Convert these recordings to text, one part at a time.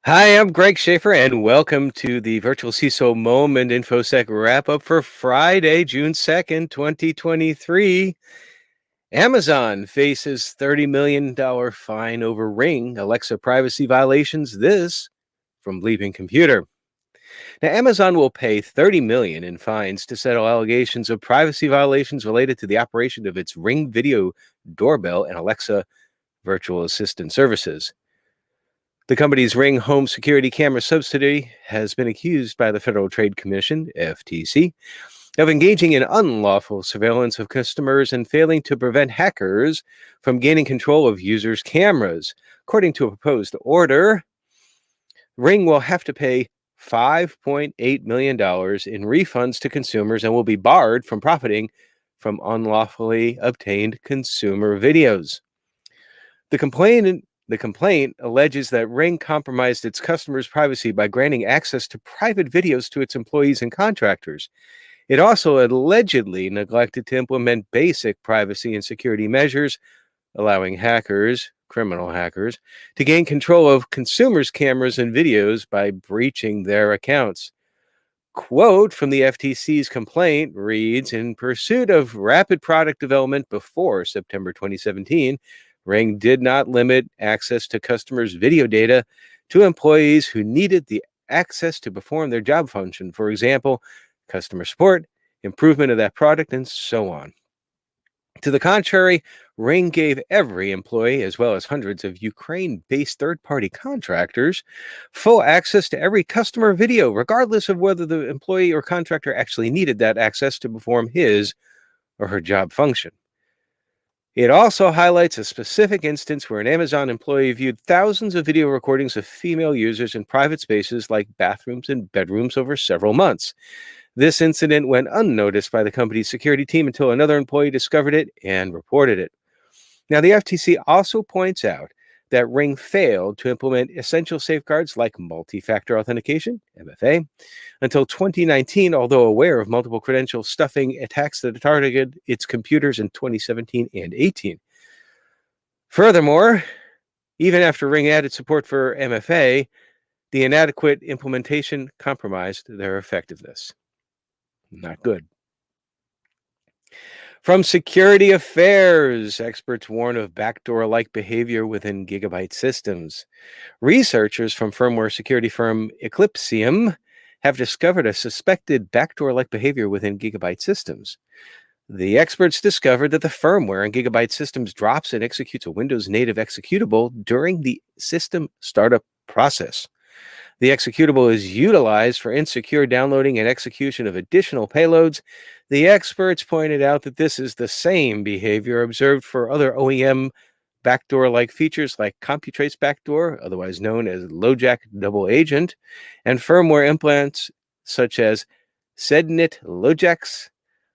Hi, I'm Greg Schaefer, and welcome to the Virtual CISO Moment Infosec wrap up for Friday, June 2nd, 2023. Amazon faces $30 million fine over Ring Alexa privacy violations. This from Bleeping Computer. Now, Amazon will pay $30 million in fines to settle allegations of privacy violations related to the operation of its Ring video doorbell and Alexa virtual assistant services. The company's Ring home security camera subsidiary has been accused by the Federal Trade Commission, FTC, of engaging in unlawful surveillance of customers and failing to prevent hackers from gaining control of users' cameras. According to a proposed order, Ring will have to pay $5.8 million in refunds to consumers and will be barred from profiting from unlawfully obtained consumer videos. The complaint alleges that Ring compromised its customers' privacy by granting access to private videos to its employees and contractors. It also allegedly neglected to implement basic privacy and security measures, allowing criminal hackers, to gain control of consumers' cameras and videos by breaching their accounts. Quote from the FTC's complaint reads, "In pursuit of rapid product development before September 2017, Ring did not limit access to customers' video data to employees who needed the access to perform their job function. For example, customer support, improvement of that product, and so on. To the contrary, Ring gave every employee, as well as hundreds of Ukraine-based third-party contractors, full access to every customer video, regardless of whether the employee or contractor actually needed that access to perform his or her job function." It also highlights a specific instance where an Amazon employee viewed thousands of video recordings of female users in private spaces like bathrooms and bedrooms over several months. This incident went unnoticed by the company's security team until another employee discovered it and reported it. Now, the FTC also points out that Ring failed to implement essential safeguards like multi-factor authentication, MFA, until 2019, although aware of multiple credential stuffing attacks that targeted its computers in 2017 and 18. Furthermore, even after Ring added support for MFA, the inadequate implementation compromised their effectiveness. Not good. From Security Affairs, experts warn of backdoor-like behavior within Gigabyte systems. Researchers from firmware security firm Eclipsium have discovered a suspected backdoor-like behavior within Gigabyte systems. The experts discovered that the firmware in Gigabyte systems drops and executes a Windows native executable during the system startup process. The executable is utilized for insecure downloading and execution of additional payloads. The experts pointed out that this is the same behavior observed for other OEM backdoor-like features like CompuTrace backdoor, otherwise known as LoJack double agent, and firmware implants such as SedNet LoJax,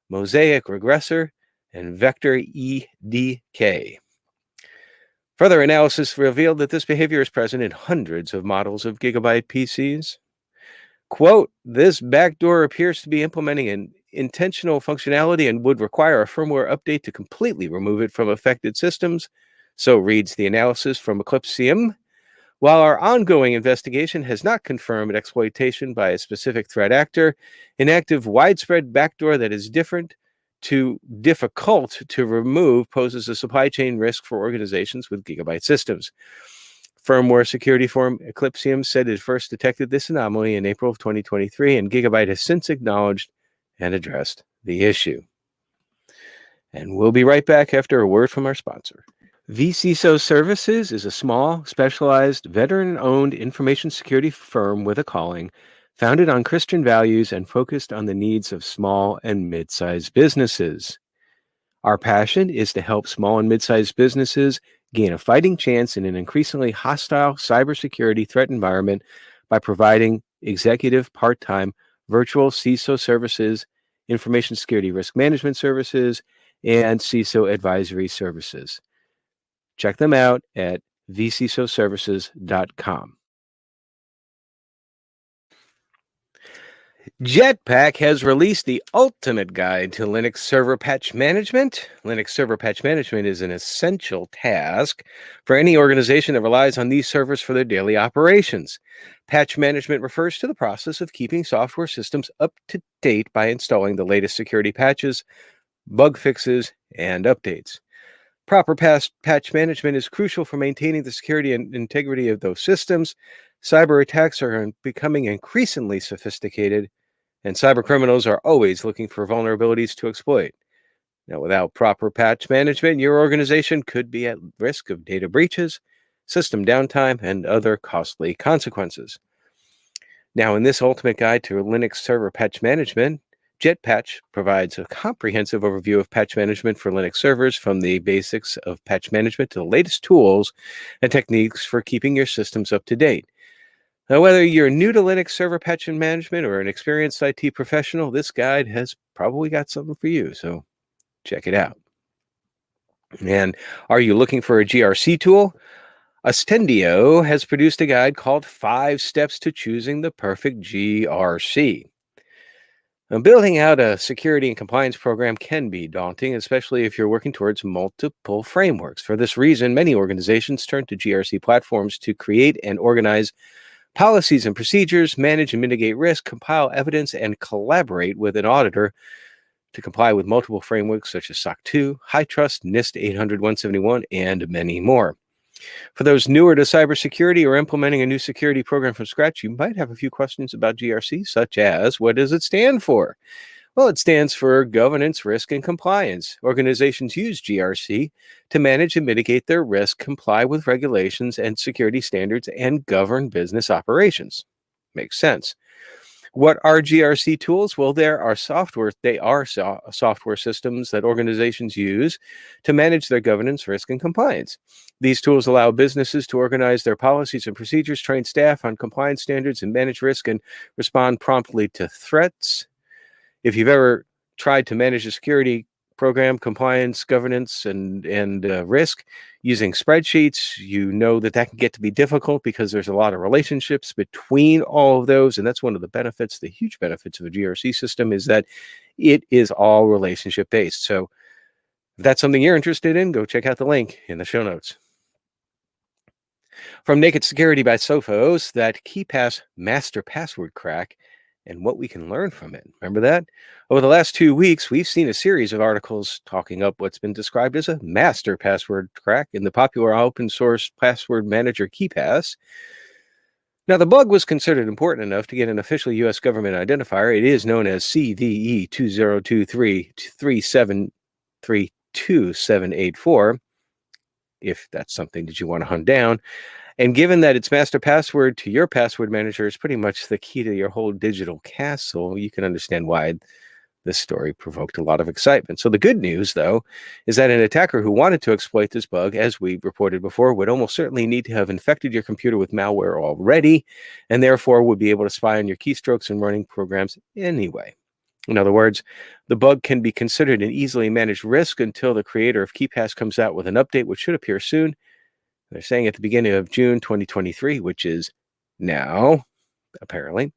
Mosaic regressor, and Vector EDK. Further analysis revealed that this behavior is present in hundreds of models of Gigabyte PCs. Quote, "This backdoor appears to be implementing an intentional functionality and would require a firmware update to completely remove it from affected systems," so reads the analysis from Eclipsium. While our ongoing investigation has not confirmed exploitation by a specific threat actor, an active widespread backdoor that is difficult to remove poses a supply chain risk for organizations with Gigabyte systems. Firmware security firm Eclipsium said it first detected this anomaly in April of 2023, and Gigabyte has since acknowledged and addressed the issue. And we'll be right back after a word from our sponsor. vCISO Services is a small, specialized, veteran-owned information security firm with a calling, founded on Christian values and focused on the needs of small and mid-sized businesses. Our passion is to help small and mid-sized businesses gain a fighting chance in an increasingly hostile cybersecurity threat environment by providing executive part-time virtual CISO services, information security risk management services, and CISO advisory services. Check them out at vcisoservices.com. Jetpack has released the ultimate guide to Linux server patch management. Linux server patch management is an essential task for any organization that relies on these servers for their daily operations. Patch management refers to the process of keeping software systems up to date by installing the latest security patches, bug fixes, and updates. Proper patch management is crucial for maintaining the security and integrity of those systems. Cyber attacks are becoming increasingly sophisticated, and cyber criminals are always looking for vulnerabilities to exploit. Now, without proper patch management, your organization could be at risk of data breaches, system downtime, and other costly consequences. Now, in this ultimate guide to Linux server patch management, Jetpatch provides a comprehensive overview of patch management for Linux servers, from the basics of patch management to the latest tools and techniques for keeping your systems up to date. Now, whether you're new to Linux server patch management or an experienced IT professional, this guide has probably got something for you, so check it out. And are you looking for a GRC tool? Ostendio has produced a guide called 5 Steps to Choosing the Perfect GRC. Now, building out a security and compliance program can be daunting, especially if you're working towards multiple frameworks. For this reason, many organizations turn to GRC platforms to create and organize policies and procedures, manage and mitigate risk, compile evidence, and collaborate with an auditor to comply with multiple frameworks such as SOC 2, HITRUST, NIST 800-171, and many more. For those newer to cybersecurity or implementing a new security program from scratch, you might have a few questions about GRC, such as, what does it stand for? Well, it stands for Governance, Risk, and Compliance. Organizations use GRC to manage and mitigate their risk, comply with regulations and security standards, and govern business operations. Makes sense. What are GRC tools? Well, they are software systems that organizations use to manage their governance, risk, and compliance. These tools allow businesses to organize their policies and procedures, train staff on compliance standards, and manage risk and respond promptly to threats. If you've ever tried to manage a security program, compliance, governance, and risk using spreadsheets, you know that can get to be difficult because there's a lot of relationships between all of those. And that's one of the benefits, the huge benefits of a GRC system, is that it is all relationship based. So if that's something you're interested in, go check out the link in the show notes. From Naked Security by Sophos, that KeePass master password crack and what we can learn from it. Remember that? Over the last 2 weeks, we've seen a series of articles talking up what's been described as a master password crack in the popular open source password manager KeePass. Now, the bug was considered important enough to get an official U.S. government identifier. It is known as CVE 202337328784, if that's something that you want to hunt down. And given that its master password to your password manager is pretty much the key to your whole digital castle, you can understand why this story provoked a lot of excitement. So the good news, though, is that an attacker who wanted to exploit this bug, as we reported before, would almost certainly need to have infected your computer with malware already, and therefore would be able to spy on your keystrokes and running programs anyway. In other words, the bug can be considered an easily managed risk until the creator of KeePass comes out with an update, which should appear soon. They're saying at the beginning of June 2023, which is now, apparently.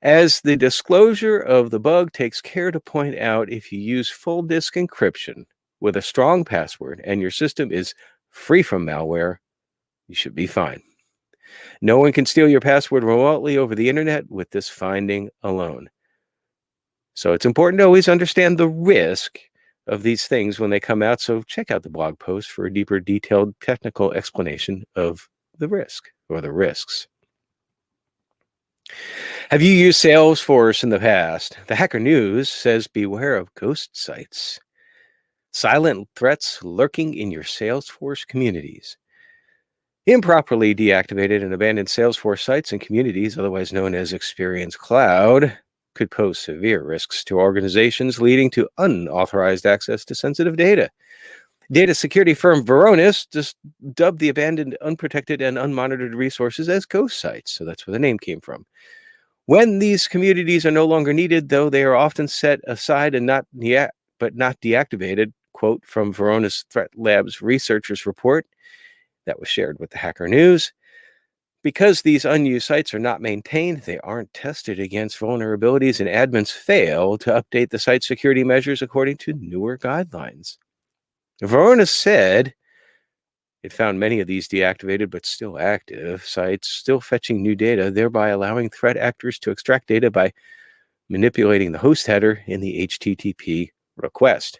As the disclosure of the bug takes care to point out, if you use full disk encryption with a strong password and your system is free from malware, you should be fine. No one can steal your password remotely over the internet with this finding alone. So it's important to always understand the risk of these things when they come out. So check out the blog post for a deeper, detailed technical explanation of the risk or the risks. Have you used Salesforce in the past? The Hacker News says beware of ghost sites. Silent threats lurking in your Salesforce communities. Improperly deactivated and abandoned Salesforce sites and communities, otherwise known as Experience Cloud, could pose severe risks to organizations, leading to unauthorized access to sensitive data. Data security firm Varonis just dubbed the abandoned, unprotected, and unmonitored resources as ghost sites. So that's where the name came from. When these communities are no longer needed, though, they are often set aside and not deactivated. Quote from Varonis Threat Labs researchers report that was shared with the Hacker News. Because these unused sites are not maintained, they aren't tested against vulnerabilities, and admins fail to update the site security measures according to newer guidelines. Varonis said it found many of these deactivated but still active sites still fetching new data, thereby allowing threat actors to extract data by manipulating the host header in the HTTP request.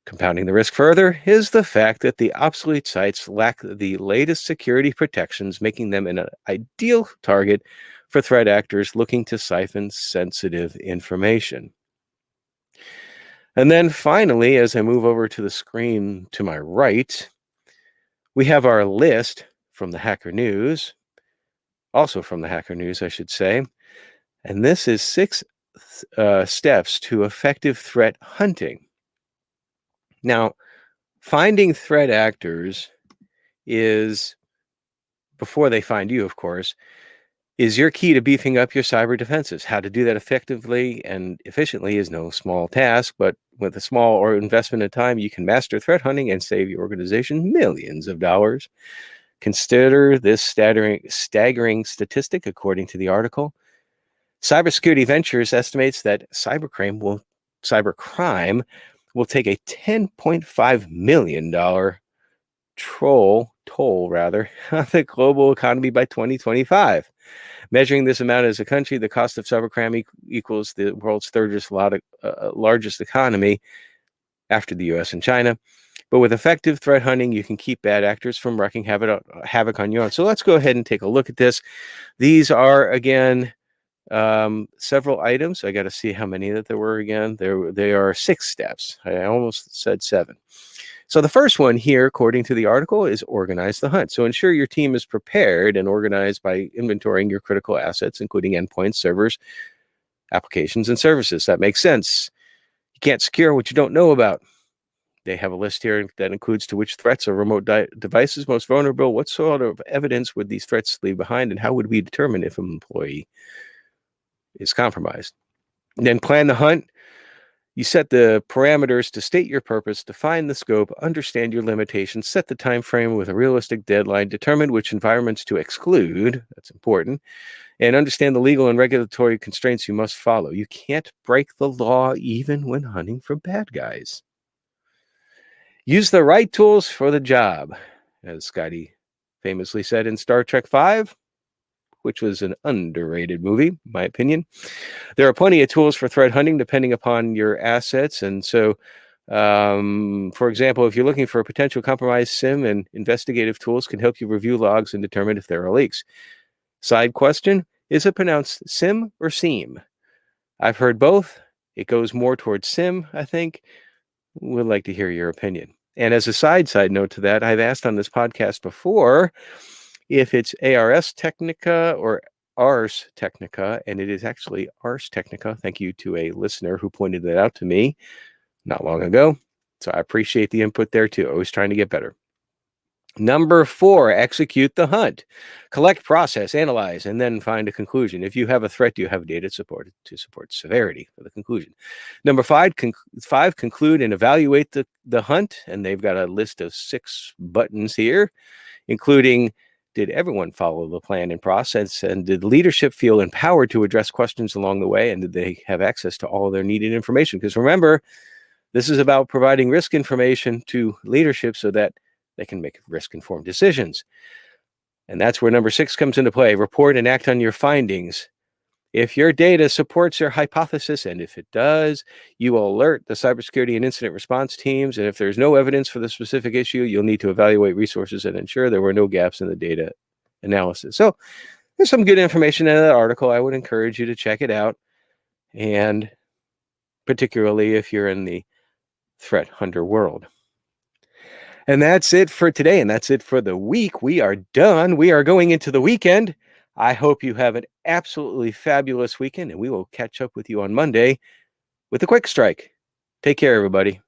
Compounding the risk further is the fact that the obsolete sites lack the latest security protections, making them an ideal target for threat actors looking to siphon sensitive information. And then finally, as I move over to the screen to my right, we have our list from the Hacker News, also from the Hacker News, I should say. And this is 6 steps to effective threat hunting. Now, finding threat actors is, before they find you, of course, is your key to beefing up your cyber defenses. How to do that effectively and efficiently is no small task, but with a small or investment of time, you can master threat hunting and save your organization millions of dollars. Consider this staggering statistic, according to the article. Cybersecurity Ventures estimates that cybercrime will take a $10.5 million toll on the global economy by 2025. Measuring this amount as a country, the cost of cybercrime equals the world's third largest economy after the US and China. But with effective threat hunting, you can keep bad actors from wreaking havoc on your own. So let's go ahead and take a look at this. These are, again, several items. I got to see how many that there were again. They are 6 steps. I almost said 7. So the first one here, according to the article, is organize the hunt. So ensure your team is prepared and organized by inventorying your critical assets, including endpoints, servers, applications, and services. That makes sense. You can't secure what you don't know about. They have a list here that includes to which threats are remote devices most vulnerable. What sort of evidence would these threats leave behind, and how would we determine if an employee is compromised? And then plan the hunt. You set the parameters to state your purpose, define the scope, understand your limitations, set the time frame with a realistic deadline, determine which environments to exclude, that's important, and understand the legal and regulatory constraints you must follow. You can't break the law even when hunting for bad guys. Use the right tools for the job, as Scotty famously said in Star Trek V, which was an underrated movie, in my opinion. There are plenty of tools for threat hunting depending upon your assets. And so, for example, if you're looking for a potential compromised SIM, and investigative tools can help you review logs and determine if there are leaks. Side question, is it pronounced SIM or SIEM? I've heard both. It goes more towards SIM, I think. Would like to hear your opinion. And as a side note to that, I've asked on this podcast before if it's Ars Technica or Ars Technica, and it is actually Ars Technica. Thank you to a listener who pointed that out to me not long ago. So I appreciate the input there too. Always trying to get better. Number 4, execute the hunt. Collect, process, analyze, and then find a conclusion. If you have a threat, you have data to support severity for the conclusion. Number 5, conclude and evaluate the hunt. And they've got a list of 6 buttons here, including, did everyone follow the plan and process? And did leadership feel empowered to address questions along the way? And did they have access to all their needed information? Because remember, this is about providing risk information to leadership so that they can make risk-informed decisions. And that's where number 6 comes into play. Report and act on your findings. If your data supports your hypothesis, and if it does, you will alert the cybersecurity and incident response teams. And if there's no evidence for the specific issue, you'll need to evaluate resources and ensure there were no gaps in the data analysis. So there's some good information in that article. I would encourage you to check it out. And particularly if you're in the threat hunter world. And that's it for today. And that's it for the week. We are done. We are going into the weekend. I hope you have an absolutely fabulous weekend, and we will catch up with you on Monday with a quick strike. Take care, everybody.